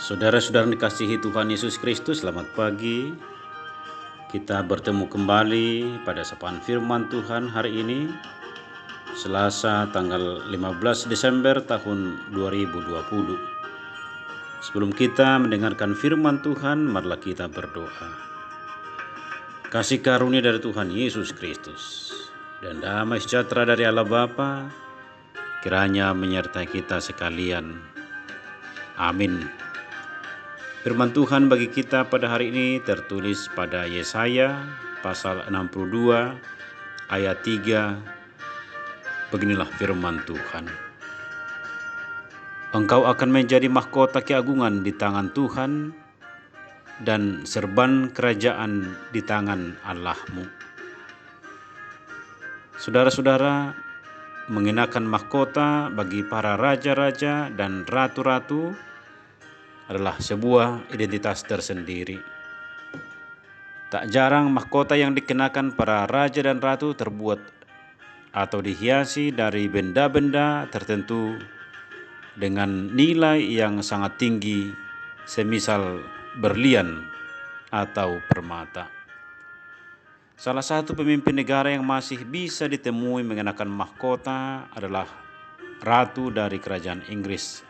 Saudara-saudara yang dikasihi Tuhan Yesus Kristus, selamat pagi. Kita bertemu kembali pada sapaan firman Tuhan hari ini, Selasa tanggal 15 Desember tahun 2020. Sebelum kita mendengarkan firman Tuhan, marilah kita berdoa. Kasih karunia dari Tuhan Yesus Kristus dan damai sejahtera dari Allah Bapa kiranya menyertai kita sekalian. Amin. Firman Tuhan bagi kita pada hari ini tertulis pada Yesaya pasal 62 ayat 3. Beginilah firman Tuhan. Engkau akan menjadi mahkota keagungan di tangan Tuhan dan serban kerajaan di tangan Allahmu. Saudara-saudara, mengenakan mahkota bagi para raja-raja dan ratu-ratu adalah sebuah identitas tersendiri. Tak jarang mahkota yang dikenakan para raja dan ratu terbuat atau dihiasi dari benda-benda tertentu dengan nilai yang sangat tinggi, semisal berlian atau permata. Salah satu pemimpin negara yang masih bisa ditemui mengenakan mahkota adalah ratu dari kerajaan Inggris,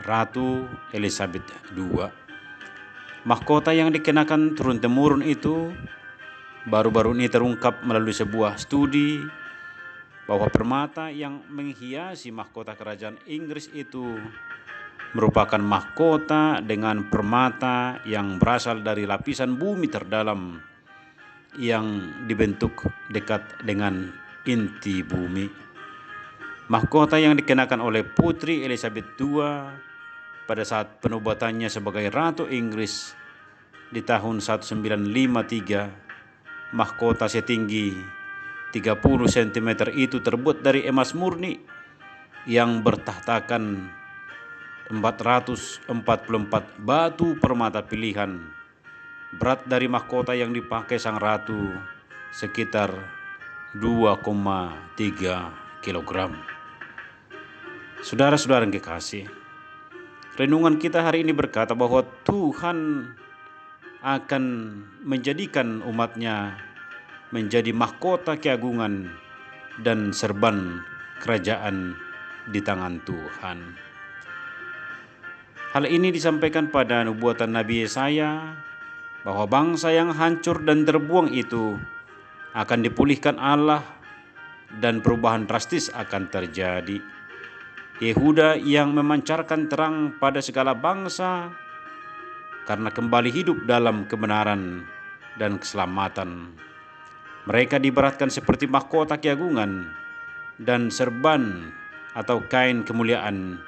Ratu Elizabeth II. Mahkota yang dikenakan turun-temurun itu baru-baru ini terungkap melalui sebuah studi bahwa permata yang menghiasi mahkota kerajaan Inggris itu merupakan mahkota dengan permata yang berasal dari lapisan bumi terdalam yang dibentuk dekat dengan inti bumi. Mahkota yang dikenakan oleh Putri Elizabeth II pada saat penobatannya sebagai Ratu Inggris di tahun 1953, mahkota setinggi 30 cm itu terbuat dari emas murni yang bertahtakan 444 batu permata pilihan. Berat dari mahkota yang dipakai sang ratu sekitar 2,3 kg. Saudara-saudara yang kekasih, renungan kita hari ini berkata bahwa Tuhan akan menjadikan umatnya menjadi mahkota keagungan dan serban kerajaan di tangan Tuhan. Hal ini disampaikan pada nubuatan Nabi Yesaya bahwa bangsa yang hancur dan terbuang itu akan dipulihkan Allah dan perubahan drastis akan terjadi. Yehuda yang memancarkan terang pada segala bangsa karena kembali hidup dalam kebenaran dan keselamatan. Mereka diibaratkan seperti mahkota keagungan dan serban atau kain kemuliaan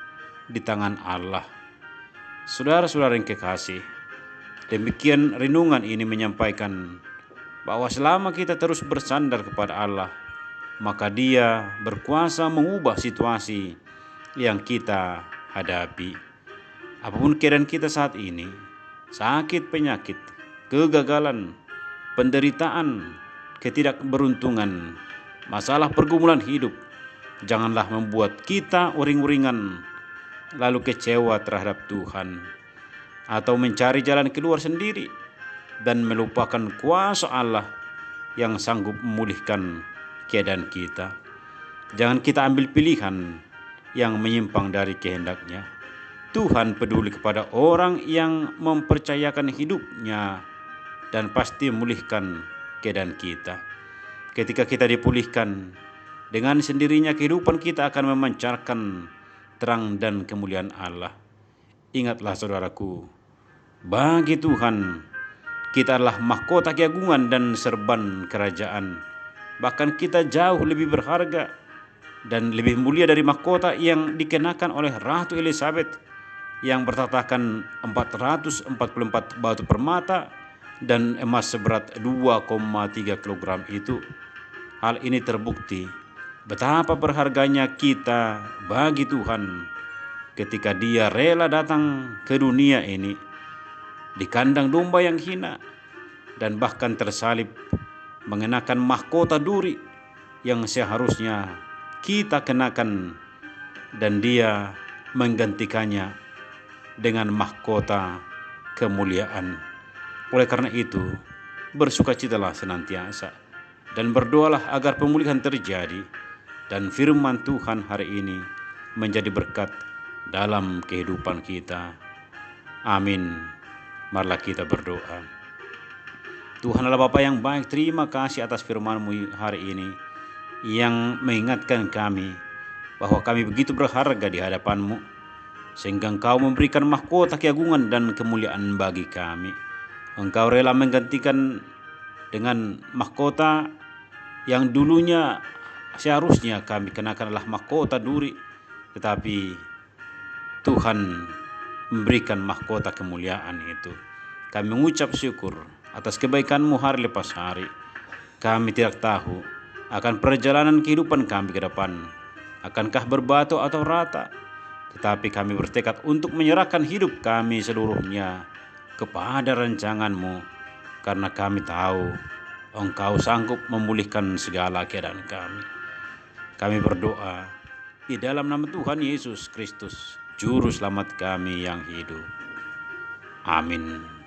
di tangan Allah. Saudara-saudara yang kekasih, demikian renungan ini menyampaikan bahwa selama kita terus bersandar kepada Allah, maka Dia berkuasa mengubah situasi yang kita hadapi. Apapun keadaan kita saat ini, sakit, penyakit, kegagalan, penderitaan, ketidakberuntungan, masalah pergumulan hidup, janganlah membuat kita uring-uringan lalu kecewa terhadap Tuhan atau mencari jalan keluar sendiri dan melupakan kuasa Allah yang sanggup memulihkan keadaan kita. Jangan kita ambil pilihan yang menyimpang dari kehendaknya. Tuhan peduli kepada orang yang mempercayakan hidupnya dan pasti memulihkan keadaan kita. Ketika kita dipulihkan, dengan sendirinya kehidupan kita akan memancarkan terang dan kemuliaan Allah. Ingatlah saudaraku, bagi Tuhan kita adalah mahkota keagungan dan serban kerajaan. Bahkan kita jauh lebih berharga dan lebih mulia dari mahkota yang dikenakan oleh Ratu Elizabeth yang bertahtakan 444 batu permata dan emas seberat 2,3 kg itu. Hal ini terbukti betapa berharganya kita bagi Tuhan ketika Dia rela datang ke dunia ini di kandang domba yang hina dan bahkan tersalib mengenakan mahkota duri yang seharusnya kita kenakan, dan Dia menggantikannya dengan mahkota kemuliaan. Oleh karena itu, bersukacitalah senantiasa dan berdoalah agar pemulihan terjadi dan firman Tuhan hari ini menjadi berkat dalam kehidupan kita. Amin. Marilah kita berdoa. Tuhan Allah Bapa yang baik, terima kasih atas firman-Mu hari ini yang mengingatkan kami bahwa kami begitu berharga di hadapan-Mu, sehingga Engkau memberikan mahkota keagungan dan kemuliaan bagi kami. Engkau rela menggantikan dengan mahkota yang dulunya seharusnya kami kenakan adalah mahkota duri, tetapi Tuhan memberikan mahkota kemuliaan itu. Kami mengucap syukur atas kebaikan-Mu hari lepas hari. Kami tidak tahu akan perjalanan kehidupan kami ke depan, akankah berbatu atau rata, tetapi kami bertekad untuk menyerahkan hidup kami seluruhnya kepada rancangan-Mu, karena kami tahu Engkau sanggup memulihkan segala keadaan kami. Kami berdoa di dalam nama Tuhan Yesus Kristus, Juru Selamat kami yang hidup. Amin.